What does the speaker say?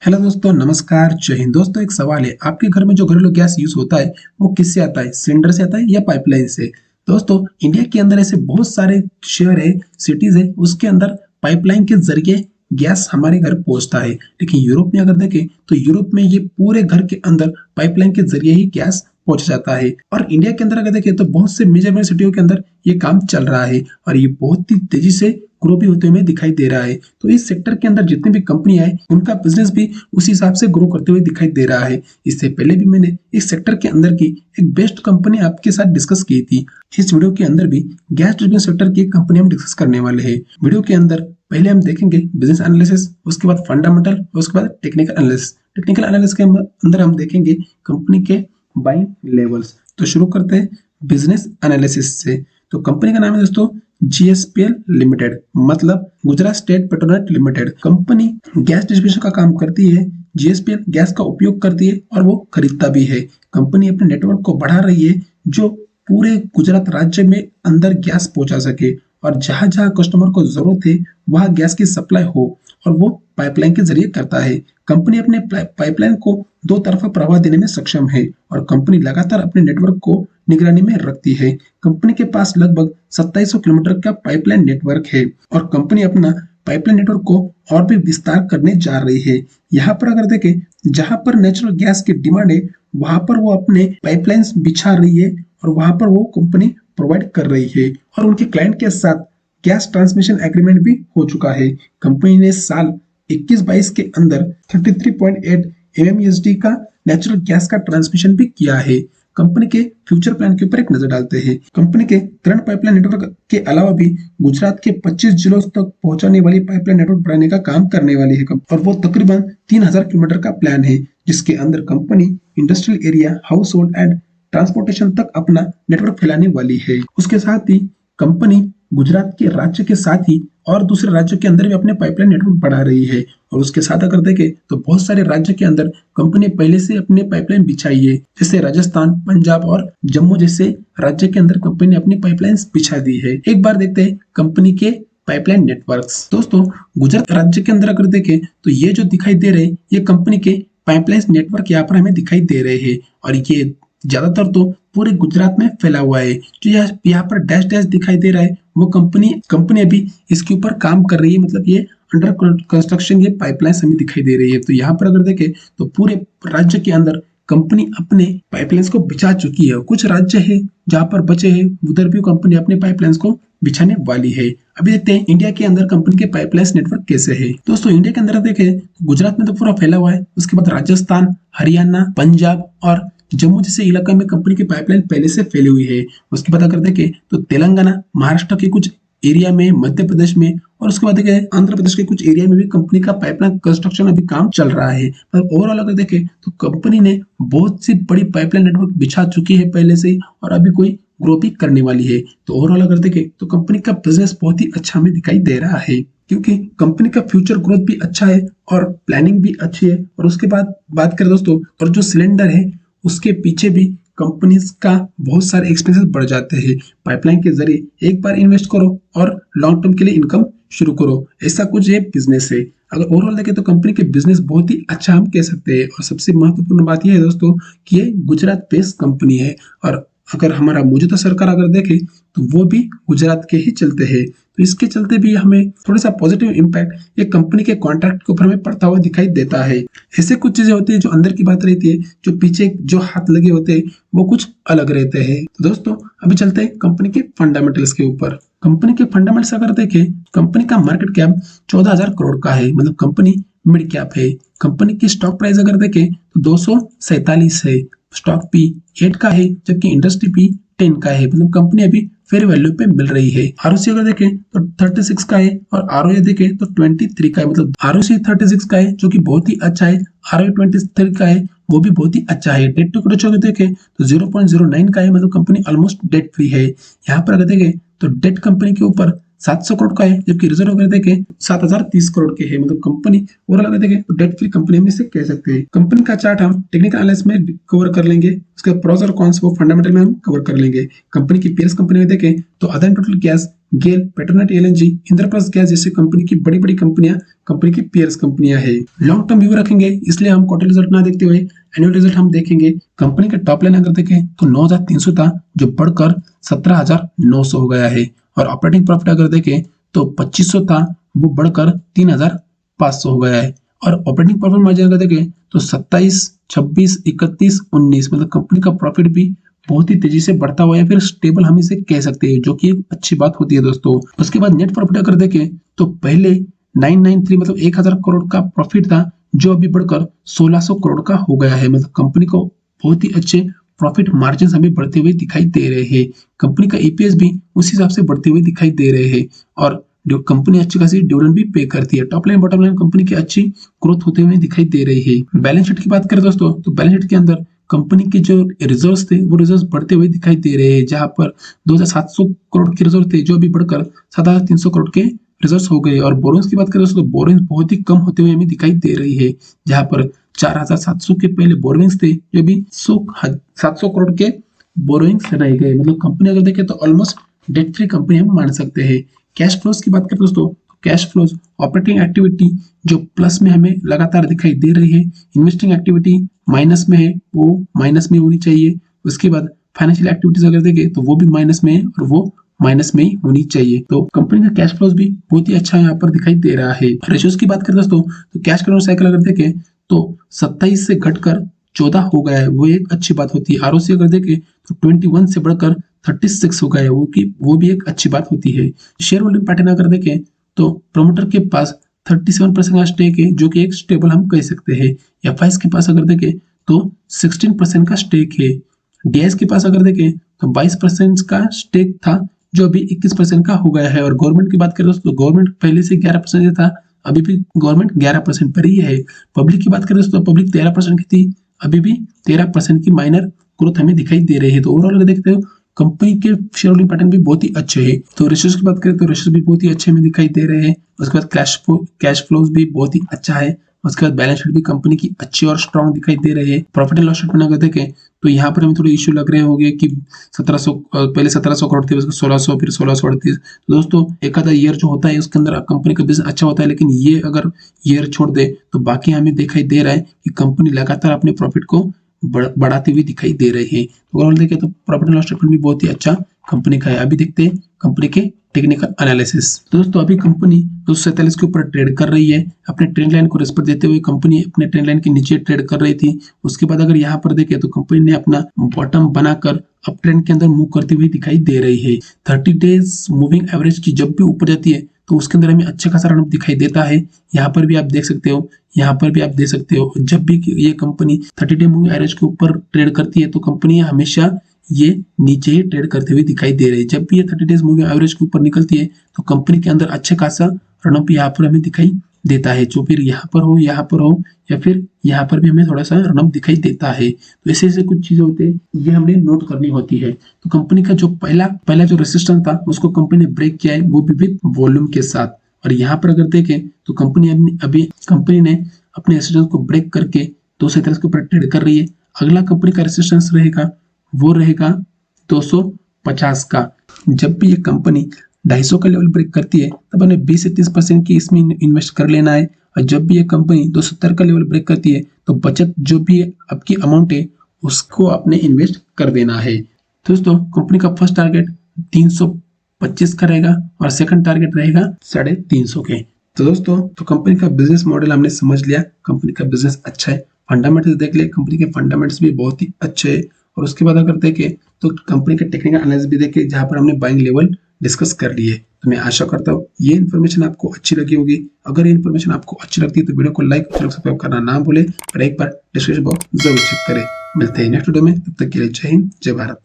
Hello दोस्तों, नमस्कार, जय हिंद। दोस्तों, एक सवाल है, आपके घर में जो घरेलू गैस यूज होता है वो किससे आता है? सिलेंडर से आता है या पाइपलाइन से? दोस्तों, इंडिया के अंदर ऐसे बहुत सारे शहर है, सिटीज है, उसके अंदर पाइपलाइन के जरिए गैस हमारे घर पहुंचता है। लेकिन यूरोप में अगर देखें तो यूरोप में ये पूरे घर के अंदर पाइपलाइन के जरिए ही गैस पहुंच जाता है। और इंडिया के अंदर अगर देखें तो बहुत से मेजर मेजर सिटियों के अंदर ये काम चल रहा है और ये बहुत ही तेजी से ग्रो भी होते हुए दिखाई दे रहा है। तो इस सेक्टर के अंदर जितनी भी कंपनियां हैं उनका बिजनेस भी उस हिसाब से ग्रो करते हुए दिखाई दे रहा है। इससे पहले भी मैंने इस सेक्टर के अंदर की एक बेस्ट कंपनी आपके साथ डिस्कस की थी। इस वीडियो के अंदर भी गैस ट्रिब्यून सेक्टर की एक कंपनी हम डिस्कस करने वाले हैं। वीडियो के अंदर पहले हम देखेंगे बिजनेस एनालिसिस, उसके बाद फंडामेंटल, उसके बाद टेक्निकल एनालिसिस। टेक्निकल एनालिसिस के अंदर हम देखेंगे कंपनी के बाइंग लेवल्स। तो शुरू करते हैं बिजनेस एनालिसिस से। तो कंपनी का नाम है दोस्तों जीएसपीएल लिमिटेड, मतलब Gujarat state Petronet limited. Company gas distribution का काम करती है। जीएसपीएल गैस का उपयोग करती है और वो खरीदता भी है। कंपनी अपने नेटवर्क को बढ़ा रही है जो पूरे गुजरात राज्य में अंदर गैस पहुंचा सके और जहां जहां कस्टमर को जरूरत है वहां गैस की सप्लाई हो, और वो पाइपलाइन के जरिए करता है। कंपनी अपने पाइपलाइन को दो तरफा प्रवाह देने में सक्षम है और कंपनी लगातार अपने नेटवर्क को निगरानी में रखती है। कंपनी के पास लगभग 2700 किलोमीटर का पाइपलाइन नेटवर्क है और कंपनी अपना पाइपलाइन नेटवर्क को और भी विस्तार करने जा रही है। यहाँ पर अगर देखें, जहां पर नेचुरल गैस की डिमांड है वहां पर वो अपने पाइपलाइंस बिछा रही है और वहां पर वो कंपनी प्रोवाइड कर रही है और उनके क्लाइंट के साथ गैस ट्रांसमिशन एग्रीमेंट भी हो चुका है। कंपनी ने साल 21-22 के अंदर 33.8 एमएमएसडी का नेचुरल गैस का ट्रांसमिशन भी किया है। कंपनी के फ्यूचर प्लान के ऊपर एक नजर डालते हैं। कंपनी के करंट पाइपलाइन नेटवर्क के अलावा भी गुजरात के 25 जिलों तक पहुंचाने वाली पाइपलाइन नेटवर्क बढ़ाने का काम करने वाली है और वो तकरीबन 3000 किलोमीटर का प्लान है, जिसके अंदर company industrial area, house hold and transportation तक अपना नेटवर्क फैलाने वाली है। उसके साथ ही कंपनी गुजरात के राज्य के साथ ही और दूसरे राज्यों के अंदर भी अपने पाइपलाइन नेटवर्क बढ़ा रही है। और उसके साथ अगर देखें तो बहुत सारे राज्य के अंदर कंपनी पहले से अपने पाइपलाइन बिछाई है, जैसे राजस्थान, पंजाब और जम्मू जैसे राज्य के अंदर कंपनी ने अपनी पाइपलाइन बिछा दी है। एक बार देखते हैं कंपनी के पाइपलाइन नेटवर्क्स। दोस्तों, गुजरात राज्य के अंदर अगर देखें तो ये जो दिखाई दे रहे हैं ये कंपनी के पाइपलाइन नेटवर्क यहाँ पर हमें दिखाई दे रहे हैं और ये ज्यादातर तो पूरे गुजरात में फैला हुआ है। जो यहाँ पर डैश डैश दिखाई दे रहा है वो कंपनी अभी इसके ऊपर काम कर रही है, मतलब ये अंडर कंस्ट्रक्शन ये पाइपलाइन हमें दिखाई दे रही है। तो यहाँ पर अगर देखें तो पूरे राज्य के अंदर कंपनी अपने पाइपलाइंस को बिछा चुकी है। कुछ राज्य है जहाँ पर बचे हैं उधर भी कंपनी अपने पाइपलाइंस को बिछाने वाली है। अभी देखते हैं इंडिया के अंदर कंपनी के पाइपलाइंस नेटवर्क कैसे है। दोस्तों, इंडिया के अंदर देखें गुजरात में तो पूरा फैला हुआ है, उसके बाद राजस्थान, हरियाणा, पंजाब और जम्मू जैसे इलाका में कंपनी की पाइपलाइन पहले से फैली हुई है। उसके बाद अगर देखें तो तेलंगाना, महाराष्ट्र के कुछ एरिया में, मध्य प्रदेश में और उसके बाद देखें आंध्र प्रदेश के कुछ एरिया में भी कंपनी का पाइपलाइन कंस्ट्रक्शन अभी काम चल रहा है। पर ओवरऑल अगर देखें तो कंपनी ने बहुत सी बड़ी पाइपलाइन नेटवर्क बिछा चुकी है पहले से ही और अभी कोई ग्रो भी करने वाली है। तो ओवरऑल अगर देखें तो कंपनी का बिजनेस बहुत ही अच्छा हमें दिखाई दे रहा है, क्योंकि कंपनी का फ्यूचर ग्रोथ भी अच्छा है और प्लानिंग भी अच्छी है। और उसके बाद बात करें दोस्तों, और जो सिलेंडर है उसके पीछे भी कंपनीज का बहुत सारे एक्सपेंसेस बढ़ जाते हैं। पाइपलाइन के जरिए एक बार इन्वेस्ट करो और लॉन्ग टर्म के लिए इनकम शुरू करो, ऐसा कुछ ये बिजनेस है। अगर ओवरऑल देखें तो कंपनी के बिजनेस बहुत ही अच्छा हम कह सकते हैं। और सबसे महत्वपूर्ण बात यह है दोस्तों कि ये गुजरात बेस्ड कंपनी है और अगर हमारा मौजूदा सरकार अगर देखे तो वो भी गुजरात के ही चलते हैं। तो इसके चलते भी हमें थोड़ा सा पॉजिटिव इम्पैक्ट ये कंपनी के कॉन्ट्रैक्ट के ऊपर हमें पड़ता हुआ दिखाई देता है। ऐसे कुछ चीजें होती है जो अंदर की बात रहती है, जो पीछे जो हाथ लगे होते हैं वो कुछ अलग रहते हैं। तो दोस्तों, अभी चलते हैं कंपनी के फंडामेंटल्स के ऊपर। कंपनी के फंडामेंटल्स अगर देखें, कंपनी का मार्केट कैप 14,000 करोड़ का है, मतलब कंपनी मिड कैप है। कंपनी की स्टॉक प्राइस अगर देखें तो 247 है। स्टॉक पी 8 का है, जबकि इंडस्ट्री पी 10 का है, मतलब कंपनी अभी फेयर वैल्यू पे मिल रही है। आरओसी अगर देखें तो 36 का है और आरओए देखें तो 23 का है, मतलब आरओसी 36 का है जो कि बहुत ही अच्छा है, आरओए 23 का है वो भी बहुत ही अच्छा है। डेट टू इक्विटी रेशियो अगर देखें तो 0.09 का है, मतलब कंपनी ऑलमोस्ट डेट फ्री है। यहाँ पर अगर देखें तो डेट कंपनी के ऊपर 700 करोड़ का है, जबकि रिजर्व अगर देखें 7030 करोड़ के है, मतलब कंपनी ओवरऑल अगर देखें तो डेट फ्री कंपनी में से कह सकते हैं। कंपनी का चार्ट हम टेक्निकल एनालिसिस में कवर कर लेंगे, उसके प्रोस और कॉन्स वो फंडामेंटल में हम कवर कर लेंगे। कंपनी की पीएस कंपनी में देखें तो अदानी टोटल गैस गेल, पेट्रोनेट एलएनजी, इंद्रप्रस्थ गैस जैसी कंपनी की बड़ी बड़ी कंपनियां, कंपनी की पीयर्स कंपनियां है। लॉन्ग टर्म व्यू रखेंगे, इसलिए हम क्वार्टर रिजल्ट ना देखते हुए एनुअल रिजल्ट हम देखेंगे। कंपनी का टॉप लाइन अगर देखें तो 9,300 था, जो बढ़कर 17,900 हो गया है। और ऑपरेटिंग प्रॉफिट अगर देखें तो 2,500 था, वो बढ़कर 3,500 हो गया है। और ऑपरेटिंग प्रॉफिट मार्जिन अगर देखें तो 27, 26, 31, 19, मतलब कंपनी का प्रॉफिट भी बहुत ही तेजी से बढ़ता हुआ है, फिर स्टेबल हम इसे कह सकते हैं, जो कि एक अच्छी बात होती है दोस्तों। उसके बाद नेट प्रॉफिट अगर देखें तो पहले 993 मतलब 1,000 करोड़ का प्रॉफिट था, जो अभी बढ़कर 1,600 करोड़ का हो गया है। मतलब कंपनी को बहुत ही अच्छे प्रॉफिट मार्जिन हमें बढ़ते हुए दिखाई दे रहे हैं। कंपनी का ईपीएस भी उस हिसाब से बढ़ते हुए दिखाई दे रहे हैं। और कंपनी अच्छी खासी डिविडेंड भी पे करती है। Top line bottom line company की अच्छी ग्रोथ होते हुए दिखाई दे रही है। बैलेंस शीट की बात करें दोस्तों तो बैलेंस शीट के अंदर कंपनी के जो रिजर्व्स थे वो रिजर्व्स बढ़ते हुए दिखाई दे रहे हैं, जहां पर 2,700 करोड़ के रिजर्व थे, जो अभी बढ़कर 7,300 करोड़ के रिजर्व्स हो गए। और बोरोइंग्स की बात करें दोस्तों तो बोरोइंग्स बहुत ही कम होते हुए हमें दिखाई दे रही है, जहां पर 4,700 के पहले बोरोइंग्स थे, जो भी 700 करोड़ के बोरोइंग्स रह गए। मतलब कंपनी अगर देखें तो ऑलमोस्ट डेट फ्री कंपनी हम मान सकते हैं। कैश फ्लोज की बात करें दोस्तों, कैश फ्लोज ऑपरेटिंग एक्टिविटी जो प्लस में हमें लगातार दिखाई दे रही है, इन्वेस्टिंग एक्टिविटी माइनस में है, वो माइनस में होनी चाहिए। उसके बाद फाइनेंशियल एक्टिविटीज अगर देखें तो वो भी माइनस में है और वो माइनस में ही होनी चाहिए। तो कंपनी का कैश फ्लोज भी बहुत ही अच्छा यहाँ पर दिखाई दे रहा है। रेशियोज की बात करें दोस्तों तो कैश कन्वर्जन साइकिल अगर देखें तो 27 से घटकर 14 हो गया है, वो एक अच्छी बात होती है। आरओसी अगर देखें तो 21 से बढ़कर 36 हो गया है, वो भी एक अच्छी बात होती है। शेयर होल्डिंग पैटर्न अगर देखें तो प्रमोटर के पास 37% का स्टेक है, जो कि एक स्टेबल हम कह सकते हैं। एफआईएस के पास अगर देखें तो 16% का स्टेक है। डीआईएस के पास अगर देखें तो 22% का स्टेक था, जो अभी 21% का हो गया है। और गवर्नमेंट की बात करें तो गवर्नमेंट पहले से 11% था, अभी भी गवर्नमेंट 11% पर ही है। पब्लिक की बात करें तो पब्लिक 13% की थी, अभी भी 13% की माइनर ग्रोथ हमें दिखाई दे रही है। तो ओवरऑल अगर देखते हो कंपनी के शेयर होल्डिंग पैटर्न भी बहुत ही अच्छे हैं। तो रेशियोज की बात करें तो रेशियोज भी बहुत ही अच्छे हमें दिखाई दे रहे हैं। उसके बाद कैश फ्लोज भी बहुत ही अच्छा है। उसके बाद बैलेंस शीट भी कंपनी की अच्छी और स्ट्रांग दिखाई दे रही है। प्रॉफिट एंड लॉस स्टेटमेंट अगर देखें तो यहाँ पर हमें थोड़े इश्यू लग रहे होंगे कि 1700 पहले 1700 करोड़ थे, उसके 1600, फिर 1638। दोस्तों एक आधा ईयर जो होता है उसके अंदर कंपनी का बिजनेस अच्छा होता है, लेकिन ये अगर ईयर छोड़ दे तो बाकी हमें दिखाई दे रहा है कि कंपनी लगातार अपने प्रॉफिट को बढ़ाते हुए दिखाई दे रही है। ओवरऑल देखें तो प्रॉफिट एंड लॉस स्टेटमेंट भी बहुत ही अच्छा कंपनी का है। अभी देखते हैं कंपनी के टेक्निकल एनालिसिस। दोस्तों अभी कंपनी 247 के ऊपर ट्रेड कर रही है। अपने ट्रेंड लाइन को रिस्पेक्ट देते हुए कंपनी अपने ट्रेंड लाइन के नीचे ट्रेड कर रही थी। उसके बाद अगर यहाँ पर देखें तो कंपनी ने अपना बॉटम बनाकर अप ट्रेंड के अंदर मूव करती हुई दिखाई दे रही है। 30 डेज मूविंग एवरेज की जब भी ऊपर जाती है तो उसके अंदर हमें अच्छा खासा रन दिखाई देता है। यहाँ पर भी आप देख सकते हो, यहाँ पर भी आप देख सकते हो। जब भी ये कंपनी 30 डे मूविंग एवरेज के ऊपर ट्रेड करती है तो कंपनी हमेशा ये नीचे ही ट्रेड करते हुए दिखाई दे रही है। जब भी ये 30 डेज मूविंग एवरेज के ऊपर निकलती है तो कंपनी के अंदर अच्छे खासा रनअप यहाँ पर हमें दिखाई देता है, जो फिर यहाँ पर हो या फिर यहाँ पर भी हमें थोड़ा सा रनअप दिखाई देता है। तो ऐसे ऐसे कुछ चीजें होते हैं, ये हमने नोट करनी होती है। तो कंपनी का जो पहला जो रेसिस्टेंस था उसको कंपनी ने ब्रेक किया है, वो भी विद वॉल्यूम के साथ। और यहाँ पर अगर देखें तो कंपनी ने अपने रेसिस्टेंस को ब्रेक करके 247 के ऊपर ट्रेड कर रही है। अगला कंपनी का रेसिस्टेंस रहेगा वो रहेगा 250 का। जब भी ये कंपनी 250 का लेवल ब्रेक करती है तब हमें 20 से 30% की इसमें इन्वेस्ट कर लेना है। और जब भी ये कंपनी 270 का लेवल ब्रेक करती है तो बचत जो भी आपकी अमाउंट है उसको आपने इन्वेस्ट कर देना है। दोस्तों कंपनी का फर्स्ट टारगेट 325 का रहेगा और सेकंड टारगेट रहेगा 350 के। तो दोस्तों तो कंपनी का बिजनेस मॉडल हमने समझ लिया, कंपनी का बिजनेस अच्छा है। फंडामेंटल्स देख ले, कंपनी के फंडामेंटल्स भी बहुत ही अच्छे है। और उसके बाद अगर देखें तो कंपनी के टेक्निकल एनालिसिस भी देखें, जहां पर हमने बाइंग लेवल डिस्कस कर लिए। तो मैं आशा करता हूँ ये इन्फॉर्मेशन आपको अच्छी लगी होगी। अगर ये इन्फॉर्मेशन आपको अच्छी लगती है तो वीडियो को लाइक और सब्सक्राइब करना ना भूले और एक बार डिस्क्रिप्शन बॉक्स जरूर चेक करें। मिलते हैं नेक्स्ट वीडियो में, तब तक के लिए जय हिंद, जय भारत।